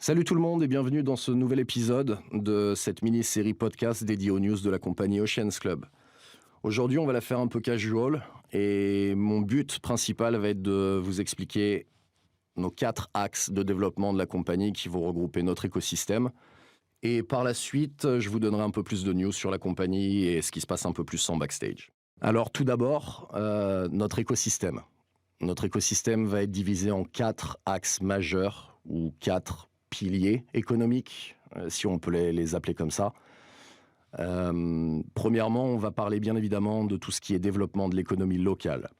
Salut tout le monde et bienvenue dans ce nouvel épisode de cette mini-série podcast dédiée aux news de la compagnie Oceans Club. Aujourd'hui, on va la faire un peu casual et mon but principal va être de vous expliquer nos 4 axes de développement de la compagnie qui vont regrouper notre écosystème. Et par la suite, je vous donnerai un peu plus de news sur la compagnie et ce qui se passe un peu plus en backstage. Alors tout d'abord, notre écosystème. Notre écosystème va être divisé en 4 axes majeurs ou 4 piliers économiques, si on peut les appeler comme ça. Premièrement, on va parler bien évidemment de tout ce qui est développement de l'économie locale.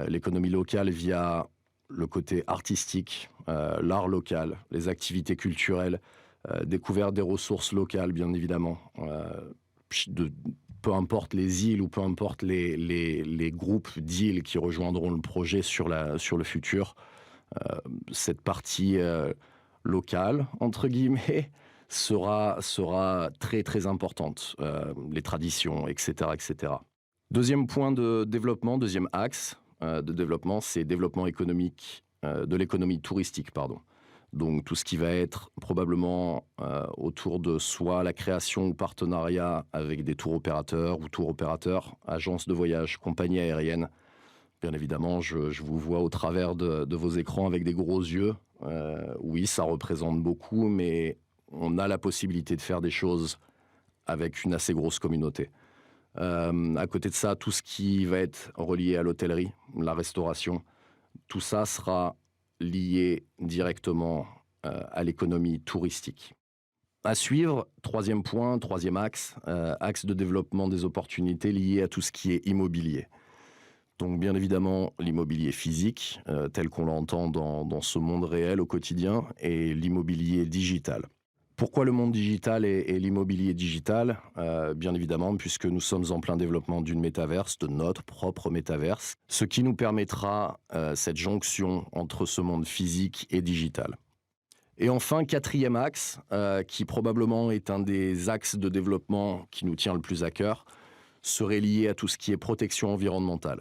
L'économie locale via le côté artistique, l'art local, les activités culturelles, découverte des ressources locales bien évidemment, peu importe les îles ou peu importe les groupes d'îles qui rejoindront le projet sur le futur, cette partie locale, entre guillemets, sera très très importante. Les traditions, etc., etc. Deuxième point de développement, deuxième axe de développement, c'est développement économique, de l'économie touristique, pardon. Donc tout ce qui va être probablement autour de soit la création ou partenariat avec des tours opérateurs ou tours opérateurs, agences de voyage, compagnies aériennes. Bien évidemment, je vous vois au travers de vos écrans avec des gros yeux. Oui, ça représente beaucoup, mais on a la possibilité de faire des choses avec une assez grosse communauté. À côté de ça, tout ce qui va être relié à l'hôtellerie, la restauration, tout ça sera lié directement à l'économie touristique. À suivre, troisième point, troisième axe, axe de développement des opportunités liées à tout ce qui est immobilier. Donc bien évidemment l'immobilier physique, tel qu'on l'entend dans ce monde réel au quotidien, et l'immobilier digital. Pourquoi le monde digital et l'immobilier digital? Bien évidemment, puisque nous sommes en plein développement d'une métaverse, de notre propre métaverse, ce qui nous permettra cette jonction entre ce monde physique et digital. Et enfin, quatrième axe, qui probablement est un des axes de développement qui nous tient le plus à cœur, serait lié à tout ce qui est protection environnementale.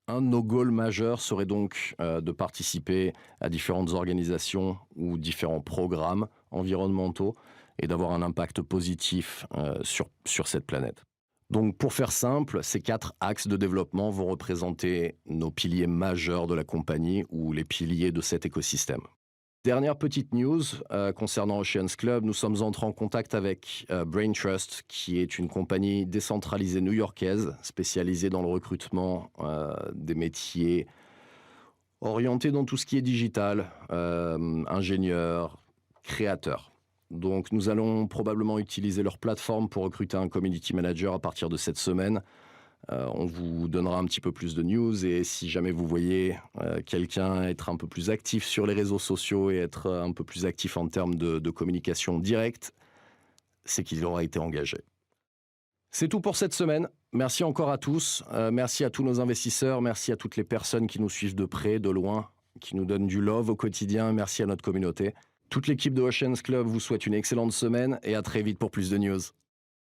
Un de nos goals majeurs serait donc de participer à différentes organisations ou différents programmes environnementaux et d'avoir un impact positif sur cette planète. Donc pour faire simple, ces 4 axes de développement vont représenter nos piliers majeurs de la compagnie ou les piliers de cet écosystème. Dernière petite news concernant Oceans Club, nous sommes entrés en contact avec Braintrust, qui est une compagnie décentralisée new-yorkaise spécialisée dans le recrutement des métiers orientés dans tout ce qui est digital, ingénieurs, créateurs. Donc nous allons probablement utiliser leur plateforme pour recruter un community manager à partir de cette semaine. On vous donnera un petit peu plus de news et si jamais vous voyez quelqu'un être un peu plus actif sur les réseaux sociaux et être un peu plus actif en termes de communication directe, c'est qu'il aura été engagé. C'est tout pour cette semaine. Merci encore à tous. Merci à tous nos investisseurs. Merci à toutes les personnes qui nous suivent de près, de loin, qui nous donnent du love au quotidien. Merci à notre communauté. Toute l'équipe de Oceans Club vous souhaite une excellente semaine et à très vite pour plus de news.